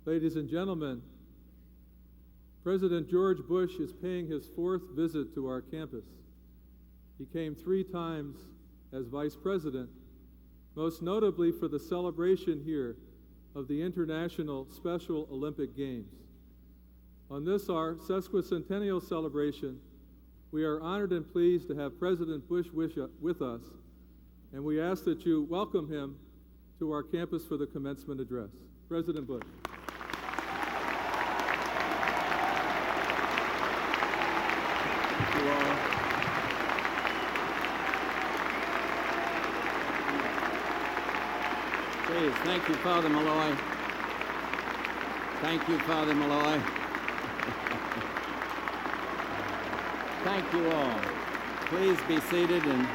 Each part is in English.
Ladies and gentlemen, President George Bush is paying his 4th visit to our campus. He came 3 times as Vice President, most notably for the celebration here of the International Special Olympic Games. On this, our sesquicentennial celebration, we are honored and pleased to have President Bush with us, and we ask that you welcome him to our campus for the commencement address. President Bush. Thank you all. Please, thank you, Father Malloy. Thank you, Father Malloy. Thank you all. Please be seated and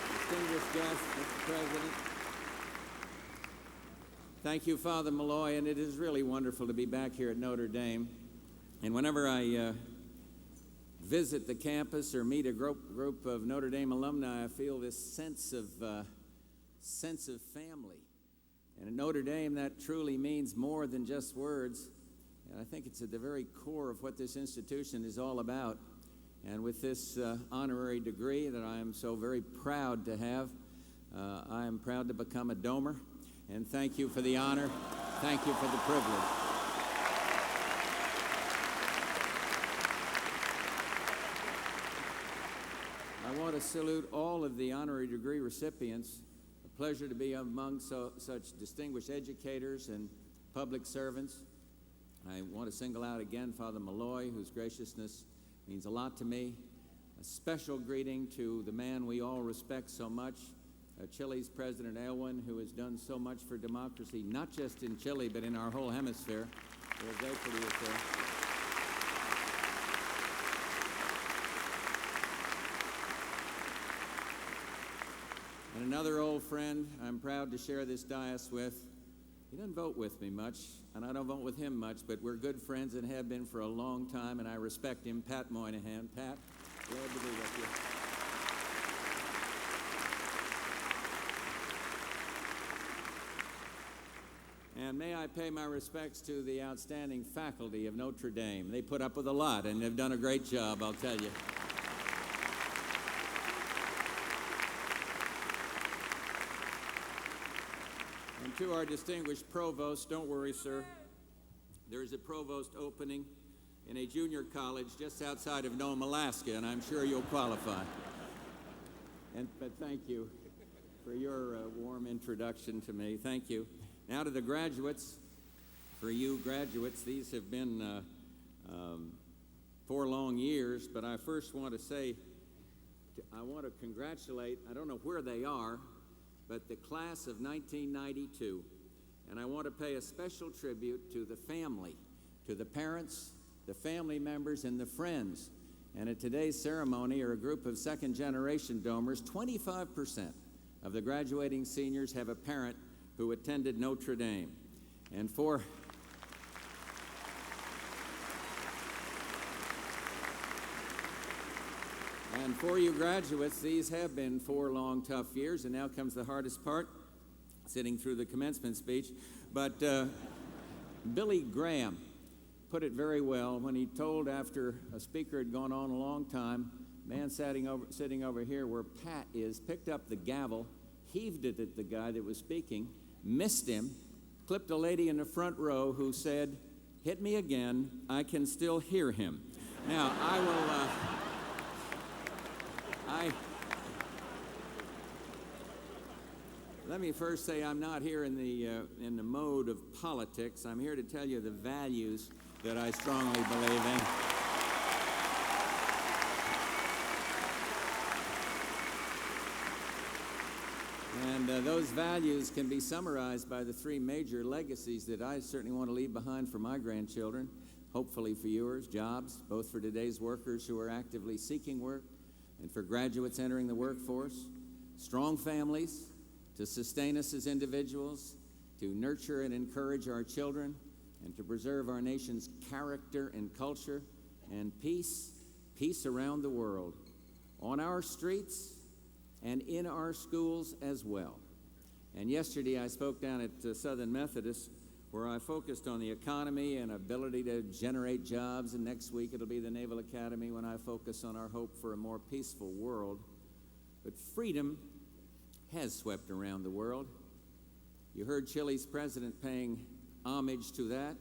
distinguished guests, Mr. President. Thank you, Father Malloy, and it is really wonderful to be back here at Notre Dame. And whenever I visit the campus or meet a group of Notre Dame alumni, I feel this sense of family. And at Notre Dame, that truly means more than just words. And I think it's at the very core of what this institution is all about. And with this honorary degree that I am so very proud to have, I am proud to become a Domer. And thank you for the honor. Thank you for the privilege. I want to salute all of the honorary degree recipients. A pleasure to be among such distinguished educators and public servants. I want to single out again Father Malloy, whose graciousness means a lot to me. A special greeting to the man we all respect so much, Chile's President Aylwin, who has done so much for democracy, not just in Chile, but in our whole hemisphere. We're grateful to you, sir. And another old friend I'm proud to share this dais with. He doesn't vote with me much, and I don't vote with him much, but we're good friends and have been for a long time, and I respect him, Pat Moynihan. Pat, glad to be with you. And may I pay my respects to the outstanding faculty of Notre Dame. They put up with a lot, and they've done a great job, I'll tell you. And to our distinguished provost, don't worry, sir. There's a provost opening in a junior college just outside of Nome, Alaska, and I'm sure you'll qualify. But thank you for your warm introduction to me. Thank you. Now to the graduates. For you graduates, these have been 4 long years, but I first want to say, I want to congratulate, I don't know where they are, but the class of 1992. And I want to pay a special tribute to the family, to the parents, the family members, and the friends. And at today's ceremony are a group of second-generation Domers. 25% of the graduating seniors have a parent who attended Notre Dame. And for you graduates, these have been 4 long, tough years, and now comes the hardest part, sitting through the commencement speech. But Billy Graham put it very well when he told, after a speaker had gone on a long time, man sitting over here where Pat is, picked up the gavel, heaved it at the guy that was speaking, missed him, clipped a lady in the front row who said, "Hit me again, I can still hear him." Now, I will... Let me first say I'm not here in the mode of politics. I'm here to tell you the values that I strongly believe in. And those values can be summarized by the 3 major legacies that I certainly want to leave behind for my grandchildren, hopefully for yours: jobs, both for today's workers who are actively seeking work and for graduates entering the workforce; strong families to sustain us as individuals, to nurture and encourage our children, and to preserve our nation's character and culture; and peace around the world, on our streets and in our schools as well. And yesterday I spoke down at Southern Methodist where I focused on the economy and ability to generate jobs, and next week it'll be the Naval Academy when I focus on our hope for a more peaceful world. But freedom has swept around the world. You heard Chile's president paying homage to that,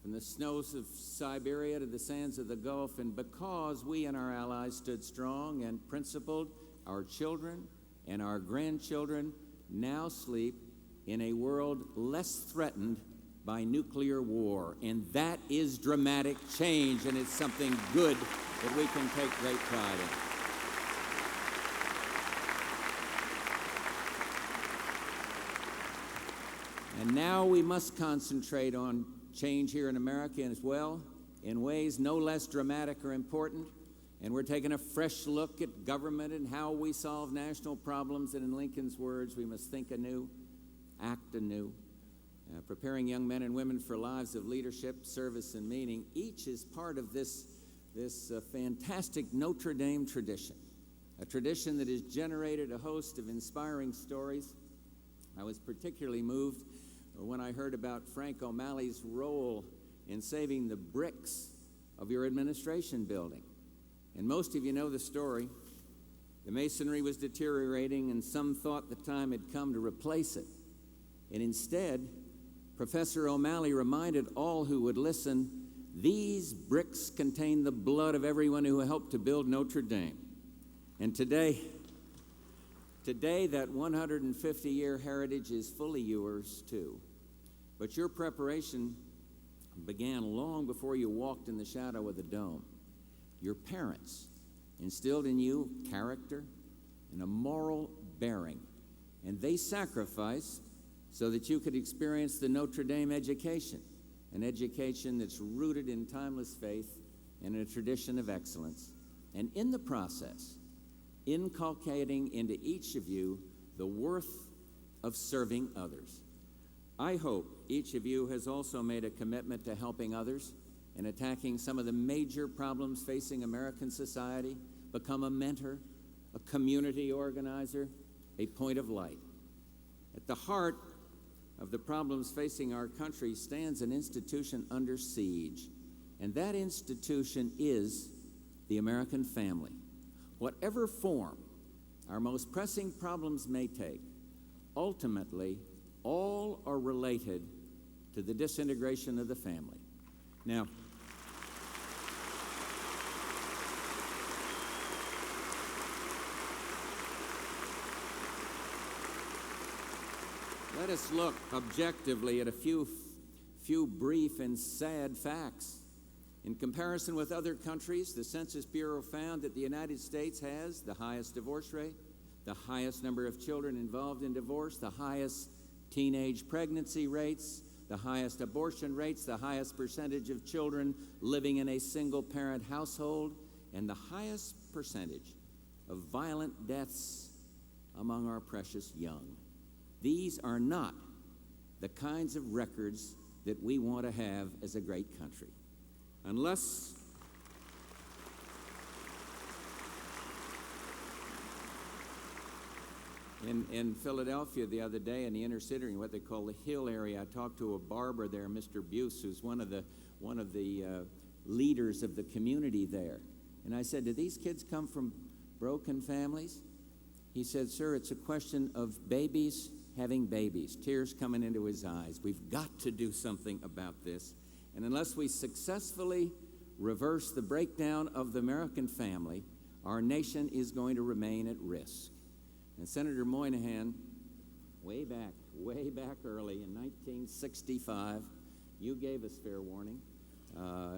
from the snows of Siberia to the sands of the Gulf, and because we and our allies stood strong and principled, our children and our grandchildren now sleep in a world less threatened by nuclear war. And that is dramatic change, and it's something good that we can take great pride in. And now we must concentrate on change here in America as well, in ways no less dramatic or important. And we're taking a fresh look at government and how we solve national problems. And in Lincoln's words, we must think anew, act anew. Preparing young men and women for lives of leadership, service, and meaning. Each is part of this fantastic Notre Dame tradition, a tradition that has generated a host of inspiring stories. I was particularly moved when I heard about Frank O'Malley's role in saving the bricks of your administration building. And most of you know the story. The masonry was deteriorating, and some thought the time had come to replace it. And instead, Professor O'Malley reminded all who would listen, these bricks contain the blood of everyone who helped to build Notre Dame. And today that 150-year heritage is fully yours too. But your preparation began long before you walked in the shadow of the dome. Your parents instilled in you character and a moral bearing, and they sacrificed so that you could experience the Notre Dame education, an education that's rooted in timeless faith and a tradition of excellence, and in the process, inculcating into each of you the worth of serving others. I hope each of you has also made a commitment to helping others and attacking some of the major problems facing American society, become a mentor, a community organizer, a point of light. At the heart of the problems facing our country stands an institution under siege, and that institution is the American family. Whatever form our most pressing problems may take, ultimately, all are related to the disintegration of the family. Now, let us look objectively at a few brief and sad facts. In comparison with other countries, the Census Bureau found that the United States has the highest divorce rate, the highest number of children involved in divorce, the highest teenage pregnancy rates, the highest abortion rates, the highest percentage of children living in a single-parent household, and the highest percentage of violent deaths among our precious young. These are not the kinds of records that we want to have as a great country. Unless in Philadelphia the other day in the inner city, in what they call the Hill area, I talked to a barber there, Mr. Buse, who's one of the leaders of the community there. And I said, do these kids come from broken families? He said, sir, it's a question of babies having babies, tears coming into his eyes. We've got to do something about this. And unless we successfully reverse the breakdown of the American family, our nation is going to remain at risk. And Senator Moynihan, way back early in 1965, you gave us fair warning.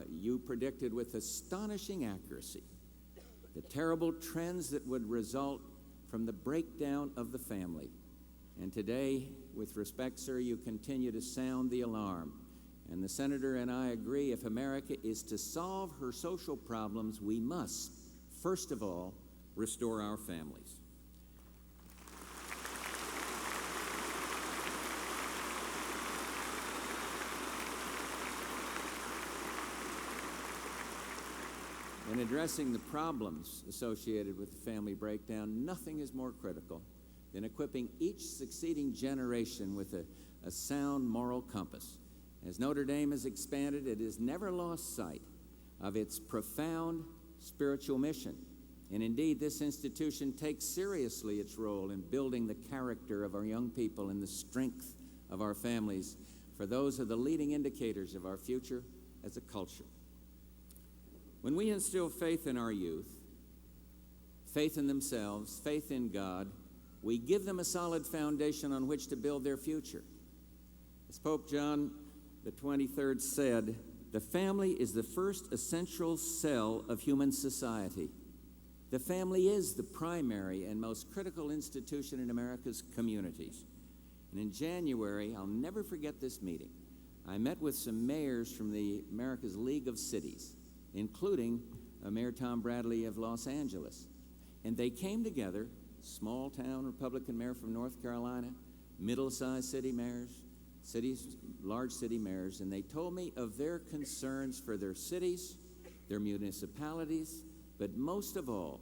You predicted with astonishing accuracy the terrible trends that would result from the breakdown of the family. And today, with respect, sir, you continue to sound the alarm. And the senator and I agree, if America is to solve her social problems, we must, first of all, restore our families. In addressing the problems associated with the family breakdown, nothing is more critical than equipping each succeeding generation with a sound moral compass As Notre Dame has expanded, it has never lost sight of its profound spiritual mission. And indeed, this institution takes seriously its role in building the character of our young people and the strength of our families, for those are the leading indicators of our future as a culture. When we instill faith in our youth, faith in themselves, faith in God, we give them a solid foundation on which to build their future. As Pope John the 23rd said, the family is the first essential cell of human society. The family is the primary and most critical institution in America's communities. And in January, I'll never forget this meeting. I met with some mayors from the America's League of Cities, including Mayor Tom Bradley of Los Angeles. And they came together, small-town Republican mayor from North Carolina, middle-sized city mayors, large city mayors, and they told me of their concerns for their cities, their municipalities, but most of all,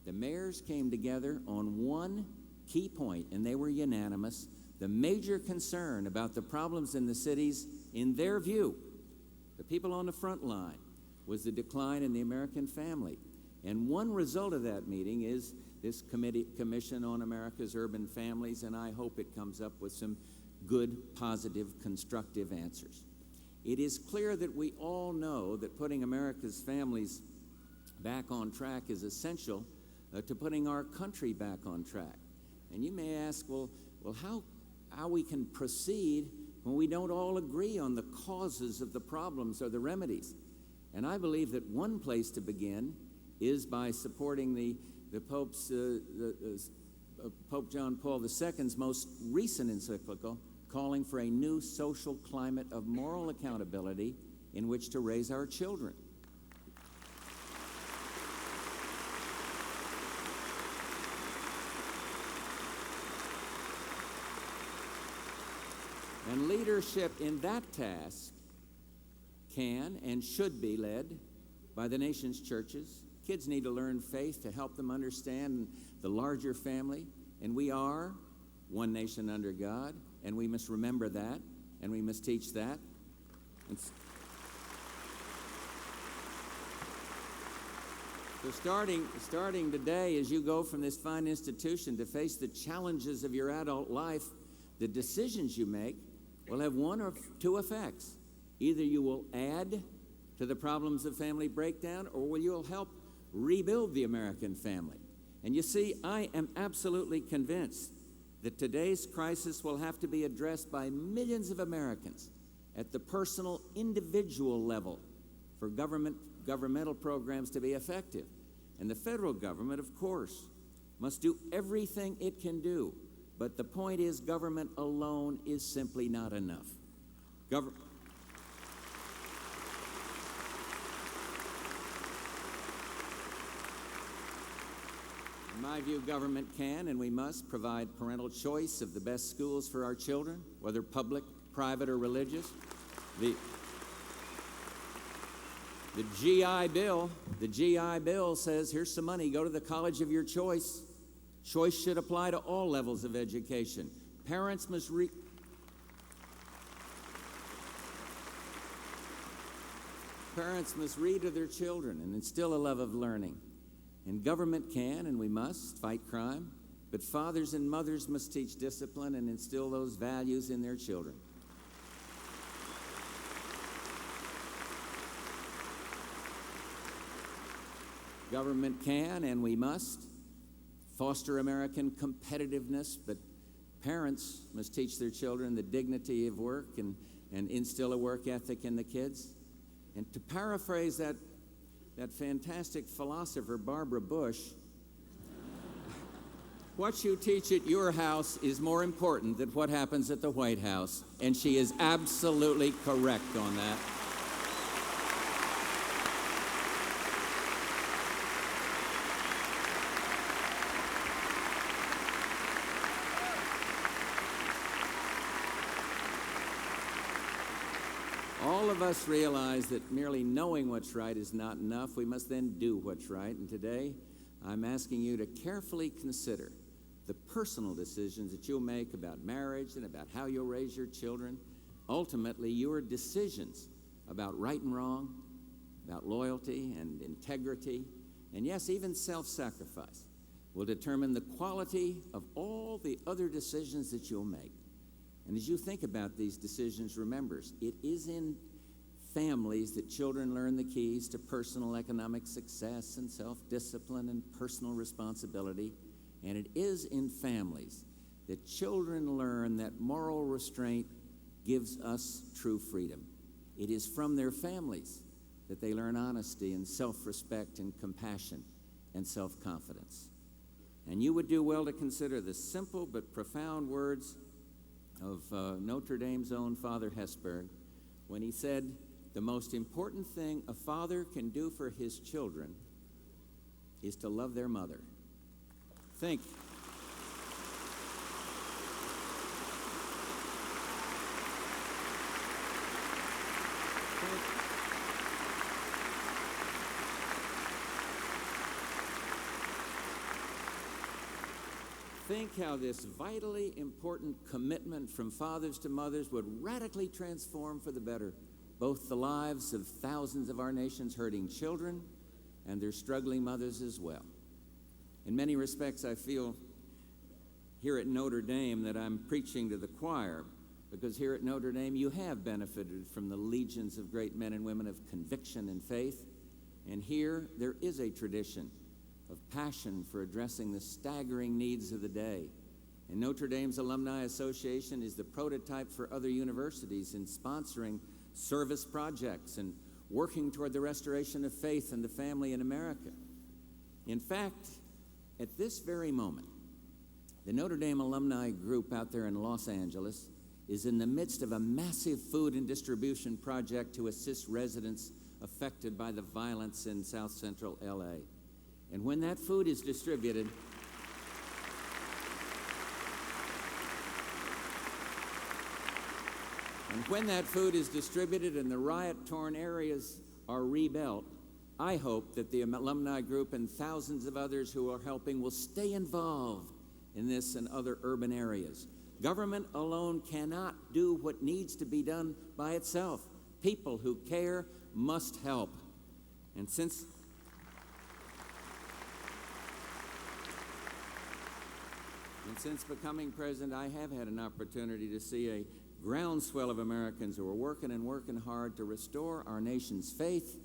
the mayors came together on one key point, and they were unanimous. The major concern about the problems in the cities, in their view, the people on the front line, was the decline in the American family. And one result of that meeting is this Commission on America's Urban Families, and I hope it comes up with some good, positive, constructive answers. It is clear that we all know that putting America's families back on track is essential to putting our country back on track. And you may ask, well, how we can proceed when we don't all agree on the causes of the problems or the remedies. And I believe that one place to begin is by supporting the Pope's Pope John Paul II's most recent encyclical, calling for a new social climate of moral accountability in which to raise our children. And leadership in that task can and should be led by the nation's churches. Kids need to learn faith to help them understand the larger family, and we are one nation under God, and we must remember that, and we must teach that. So starting today, as you go from this fine institution to face the challenges of your adult life, the decisions you make will have one of two effects. Either you will add to the problems of family breakdown, or you'll help rebuild the American family. And you see, I am absolutely convinced that today's crisis will have to be addressed by millions of Americans at the personal, individual level for governmental programs to be effective. And the federal government, of course, must do everything it can do. But the point is, government alone is simply not enough. In my view, government can and we must provide parental choice of the best schools for our children, whether public, private, or religious. The GI Bill says, here's some money, go to the college of your choice. Choice should apply to all levels of education. Parents must read to their children and instill a love of learning. And government can, and we must, fight crime, but fathers and mothers must teach discipline and instill those values in their children. Government can, and we must, foster American competitiveness, but parents must teach their children the dignity of work and instill a work ethic in the kids. And to paraphrase that fantastic philosopher, Barbara Bush, what you teach at your house is more important than what happens at the White House. And she is absolutely correct on that. All of us realize that merely knowing what's right is not enough. We must then do what's right. And today, I'm asking you to carefully consider the personal decisions that you'll make about marriage and about how you'll raise your children. Ultimately, your decisions about right and wrong, about loyalty and integrity, and yes, even self-sacrifice, will determine the quality of all the other decisions that you'll make. And as you think about these decisions, remember, it is in families that children learn the keys to personal economic success and self-discipline and personal responsibility. And it is in families that children learn that moral restraint gives us true freedom. It is from their families that they learn honesty and self-respect and compassion and self-confidence. And you would do well to consider the simple but profound words of Notre Dame's own Father Hesburgh when he said, "The most important thing a father can do for his children is to love their mother." Think. Think how this vitally important commitment from fathers to mothers would radically transform for the better both the lives of thousands of our nation's hurting children and their struggling mothers as well. In many respects, I feel here at Notre Dame that I'm preaching to the choir, because here at Notre Dame you have benefited from the legions of great men and women of conviction and faith, and here there is a tradition of passion for addressing the staggering needs of the day. And Notre Dame's Alumni Association is the prototype for other universities in sponsoring service projects and working toward the restoration of faith and the family in America. In fact, at this very moment, the Notre Dame alumni group out there in Los Angeles is in the midst of a massive food and distribution project to assist residents affected by the violence in South Central LA. And when that food is distributed, and the riot-torn areas are rebuilt, I hope that the alumni group and thousands of others who are helping will stay involved in this and other urban areas. Government alone cannot do what needs to be done by itself. People who care must help. And since becoming president, I have had an opportunity to see a groundswell of Americans who are working hard to restore our nation's faith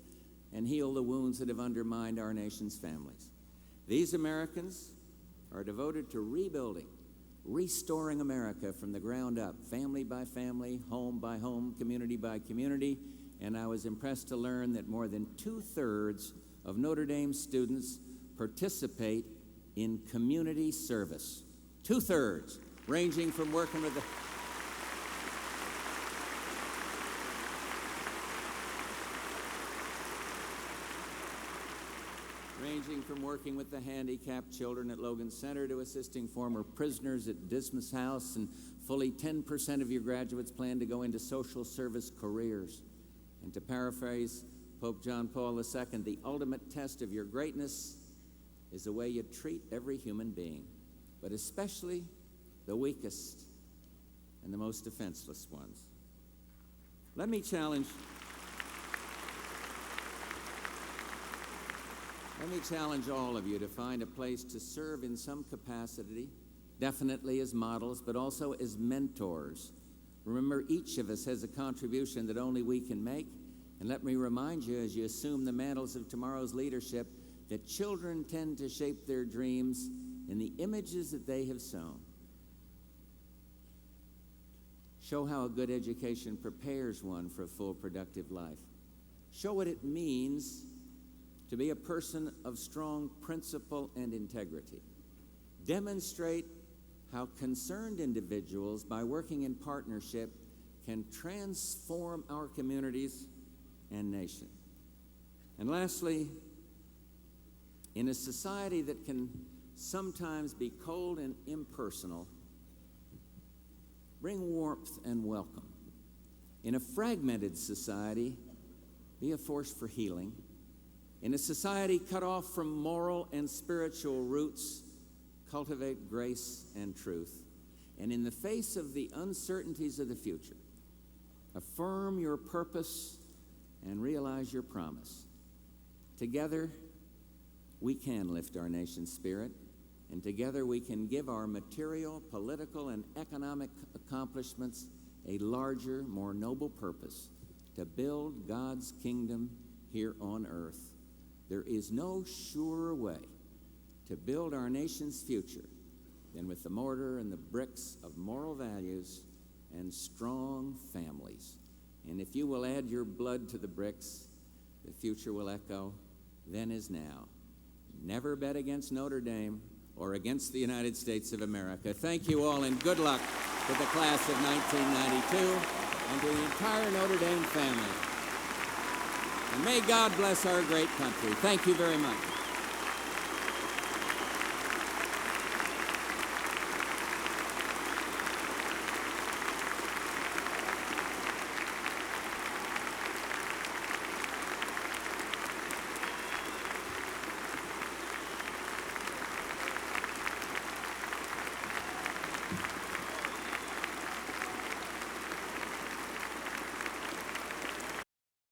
and heal the wounds that have undermined our nation's families. These Americans are devoted to rebuilding, restoring America from the ground up, family by family, home by home, community by community, and I was impressed to learn that more than 2/3 of Notre Dame students participate in community service. 2/3, ranging from working with the handicapped children at Logan Center to assisting former prisoners at Dismas House, and fully 10% of your graduates plan to go into social service careers. And to paraphrase Pope John Paul II, the ultimate test of your greatness is the way you treat every human being, but especially the weakest and the most defenseless ones. Let me challenge all of you to find a place to serve in some capacity, definitely as models, but also as mentors. Remember, each of us has a contribution that only we can make, and let me remind you, as you assume the mantles of tomorrow's leadership, that children tend to shape their dreams in the images that they have sown. Show how a good education prepares one for a full, productive life. Show what it means to be a person of strong principle and integrity. Demonstrate how concerned individuals, by working in partnership, can transform our communities and nation. And lastly, in a society that can sometimes be cold and impersonal, bring warmth and welcome. In a fragmented society, be a force for healing. In a society cut off from moral and spiritual roots, cultivate grace and truth. And in the face of the uncertainties of the future, affirm your purpose, and realize your promise. Together, we can lift our nation's spirit, and together we can give our material, political, and economic accomplishments a larger, more noble purpose: to build God's kingdom here on earth. There is no surer way to build our nation's future than with the mortar and the bricks of moral values and strong families. And if you will add your blood to the bricks, the future will echo, then as now. Never bet against Notre Dame or against the United States of America. Thank you all, and good luck to the class of 1992 and to the entire Notre Dame family. And may God bless our great country. Thank you very much.